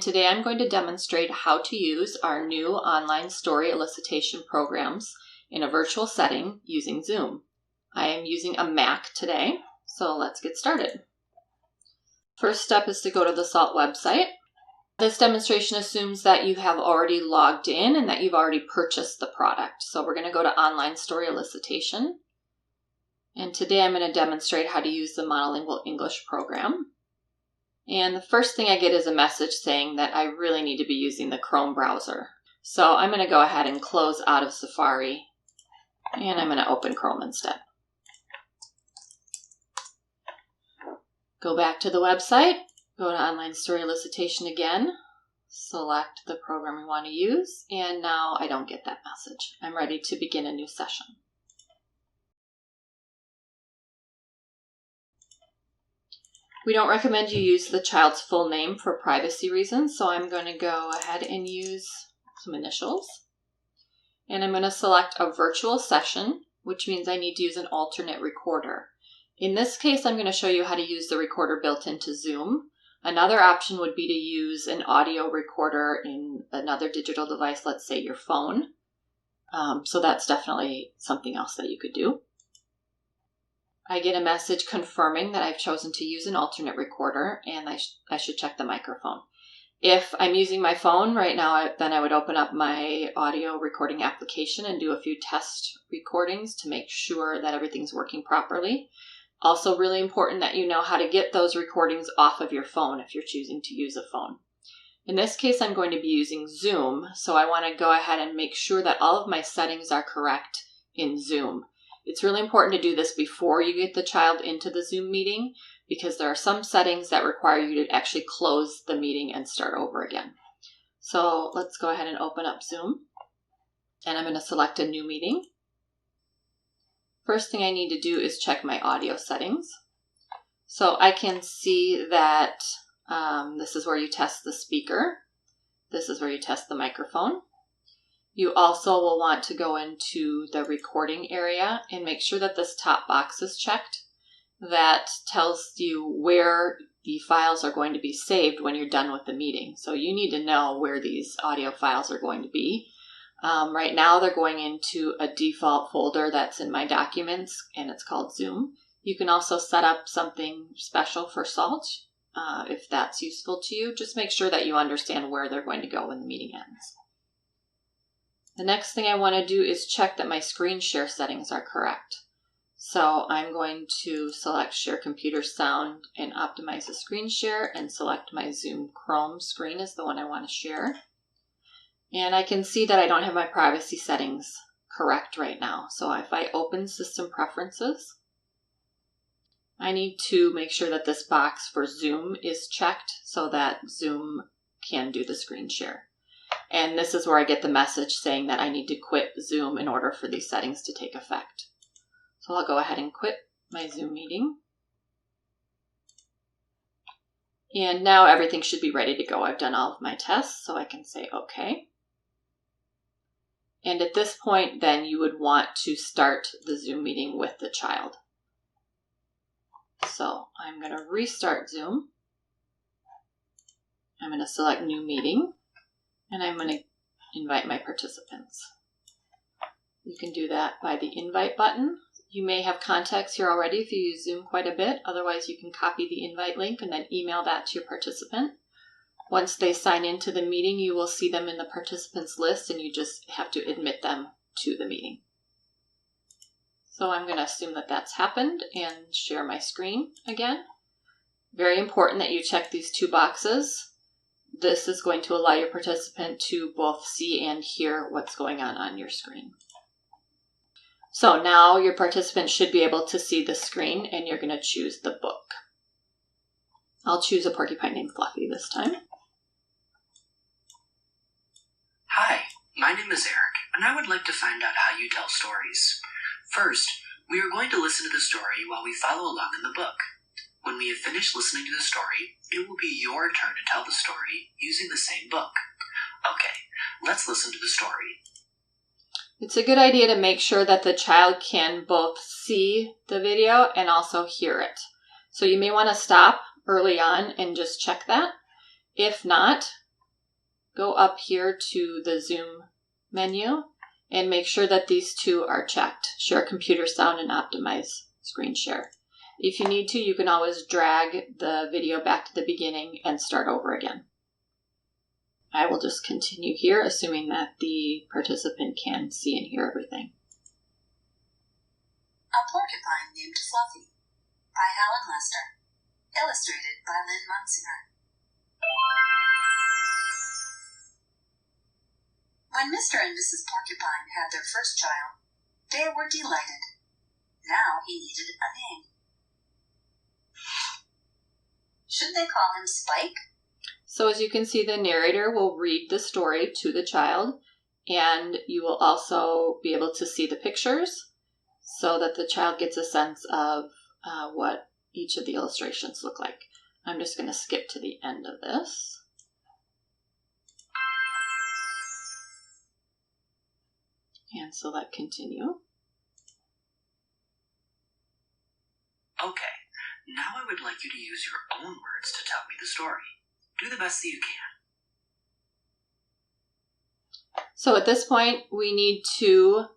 today I'm going to demonstrate how to use our new online story elicitation programs in a virtual setting using Zoom. I am using a Mac today, so let's get started. First step is to go to the SALT website. This demonstration assumes that you have already logged in and that you've already purchased the product. So we're going to go to Online Story Elicitation. And today I'm going to demonstrate how to use the monolingual English program. And the first thing I get is a message saying that I really need to be using the Chrome browser. So I'm going to go ahead and close out of Safari, and I'm going to open Chrome instead. Go back to the website, go to Online Story Elicitation again, select the program we want to use, and now I don't get that message. I'm ready to begin a new session. We don't recommend you use the child's full name for privacy reasons, so I'm going to go ahead and use some initials. And I'm going to select a virtual session, which means I need to use an alternate recorder. In this case, I'm going to show you how to use the recorder built into Zoom. Another option would be to use an audio recorder in another digital device, let's say your phone. So that's definitely something else that you could do. I get a message confirming that I've chosen to use an alternate recorder, and I should check the microphone. If I'm using my phone right now, then I would open up my audio recording application and do a few test recordings to make sure that everything's working properly. Also really important that you know how to get those recordings off of your phone if you're choosing to use a phone. In this case, I'm going to be using Zoom, so I want to go ahead and make sure that all of my settings are correct in Zoom. It's really important to do this before you get the child into the Zoom meeting because there are some settings that require you to actually close the meeting and start over again. So let's go ahead and open up Zoom, and I'm going to select a new meeting. First thing I need to do is check my audio settings. So I can see that this is where you test the speaker. This is where you test the microphone. You also will want to go into the recording area and make sure that this top box is checked. That tells you where the files are going to be saved when you're done with the meeting. So you need to know where these audio files are going to be. Right now they're going into a default folder that's in my documents, and it's called Zoom. You can also set up something special for SALT if that's useful to you. Just make sure that you understand where they're going to go when the meeting ends. The next thing I want to do is check that my screen share settings are correct. So I'm going to select Share Computer Sound and optimize the screen share and select my Zoom Chrome screen as the one I want to share. And I can see that I don't have my privacy settings correct right now. So if I open System Preferences, I need to make sure that this box for Zoom is checked so that Zoom can do the screen share. And this is where I get the message saying that I need to quit Zoom in order for these settings to take effect. So I'll go ahead and quit my Zoom meeting. And now everything should be ready to go. I've done all of my tests, so I can say OK. And at this point, then you would want to start the Zoom meeting with the child. So I'm going to restart Zoom. I'm going to select New Meeting. And I'm going to invite my participants. You can do that by the invite button. You may have contacts here already if you use Zoom quite a bit. Otherwise, you can copy the invite link and then email that to your participant. Once they sign into the meeting, you will see them in the participants list, and you just have to admit them to the meeting. So I'm going to assume that that's happened and share my screen again. Very important that you check these two boxes. This is going to allow your participant to both see and hear what's going on your screen. So now your participant should be able to see the screen, and you're going to choose the book. I'll choose a porcupine named Fluffy this time. Hi, my name is Eric, and I would like to find out how you tell stories. First, we are going to listen to the story while we follow along in the book. When we have finished listening to the story, it will be your turn to tell the story using the same book. Okay, let's listen to the story. It's a good idea to make sure that the child can both see the video and also hear it. So you may want to stop early on and just check that. If not, go up here to the Zoom menu and make sure that these two are checked. Share computer sound and optimize screen share. If you need to, you can always drag the video back to the beginning and start over again. I will just continue here, assuming that the participant can see and hear everything. A Porcupine Named Fluffy by Helen Lester. Illustrated by Lynn Munsinger. When Mr. and Mrs. Porcupine had their first child, they were delighted. Now he needed a name. Should they call him Spike? So as you can see, the narrator will read the story to the child, and you will also be able to see the pictures so that the child gets a sense of what each of the illustrations look like. I'm just going to skip to the end of this. And select continue. Okay, now I would like you to use your own words to tell me the story. Do the best that you can. So at this point, we need to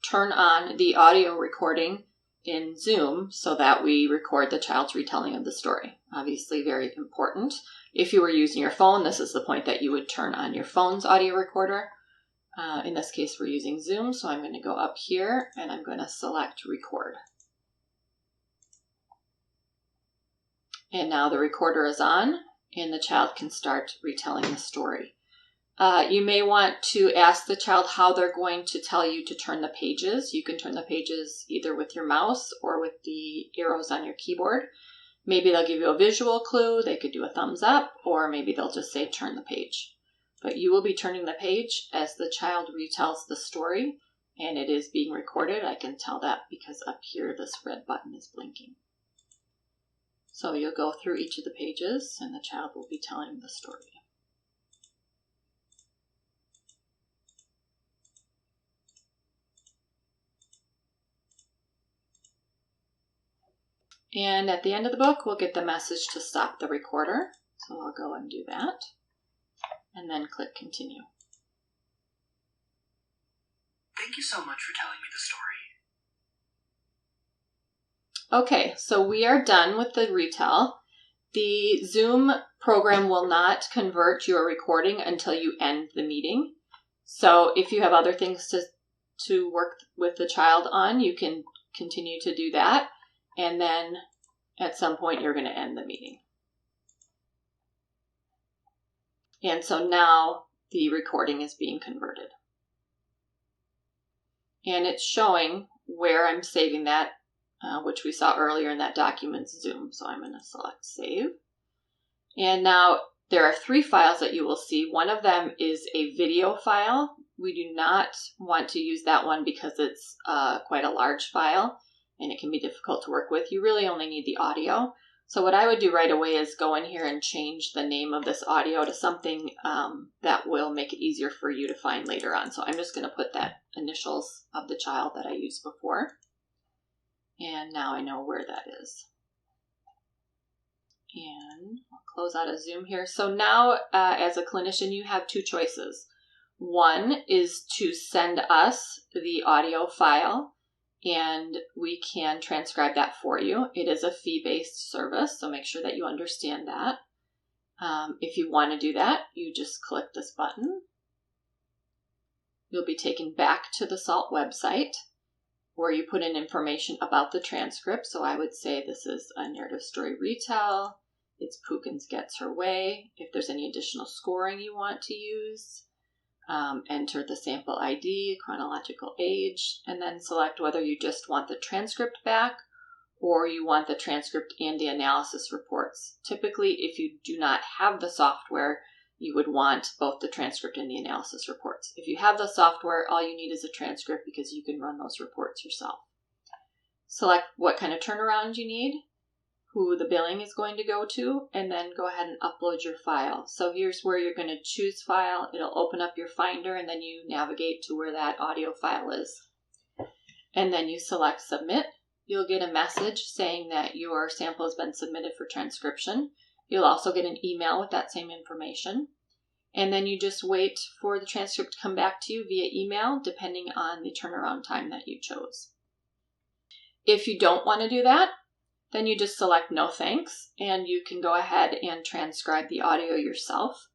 turn on the audio recording in Zoom so that we record the child's retelling of the story. Obviously very important. If you were using your phone, this is the point that you would turn on your phone's audio recorder. In this case, we're using Zoom, so I'm going to go up here and I'm going to select record. And now the recorder is on and the child can start retelling the story. You may want to ask the child how they're going to tell you to turn the pages. You can turn the pages either with your mouse or with the arrows on your keyboard. Maybe they'll give you a visual clue. They could do a thumbs up, or maybe they'll just say turn the page. But you will be turning the page as the child retells the story, and it is being recorded. I can tell that because up here this red button is blinking. So you'll go through each of the pages and the child will be telling the story. And at the end of the book, we'll get the message to stop the recorder. So I'll go and do that and then click continue. Thank you so much for telling me the story. Okay, so we are done with the retell. The Zoom program will not convert your recording until you end the meeting. So if you have other things to work with the child on, you can continue to do that. And then at some point, you're going to end the meeting. And so now the recording is being converted. And it's showing where I'm saving that, which we saw earlier in that document's Zoom. So I'm going to select Save. And now there are 3 files that you will see. One of them is a video file. We do not want to use that one because it's quite a large file and it can be difficult to work with. You really only need the audio. So what I would do right away is go in here and change the name of this audio to something that will make it easier for you to find later on. So I'm just going to put that initials of the child that I used before. And now I know where that is. And I'll close out of Zoom here. So now as a clinician, you have 2 choices. One is to send us the audio file and we can transcribe that for you. It is a fee-based service, so make sure that you understand that. If you want to do that, you just click this button. You'll be taken back to the SALT website where you put in information about the transcript. So I would say this is a narrative story retell. It's Pookins Gets Her Way. If there's any additional scoring you want to use, enter the sample ID, chronological age, and then select whether you just want the transcript back or you want the transcript and the analysis reports. Typically, if you do not have the software, you would want both the transcript and the analysis reports. If you have the software, all you need is a transcript because you can run those reports yourself. Select what kind of turnaround you need, who the billing is going to go to, and then go ahead and upload your file. So here's where you're going to choose file. It'll open up your Finder and then you navigate to where that audio file is. And then you select Submit. You'll get a message saying that your sample has been submitted for transcription. You'll also get an email with that same information. And then you just wait for the transcript to come back to you via email, depending on the turnaround time that you chose. If you don't want to do that, then you just select no thanks, and you can go ahead and transcribe the audio yourself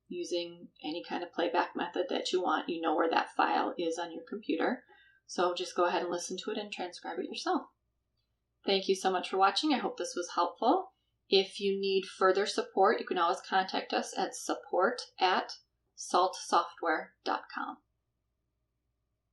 using any kind of playback method that you want. You know where that file is on your computer. So just go ahead and listen to it and transcribe it yourself. Thank you so much for watching. I hope this was helpful. If you need further support, you can always contact us at support@saltsoftware.com.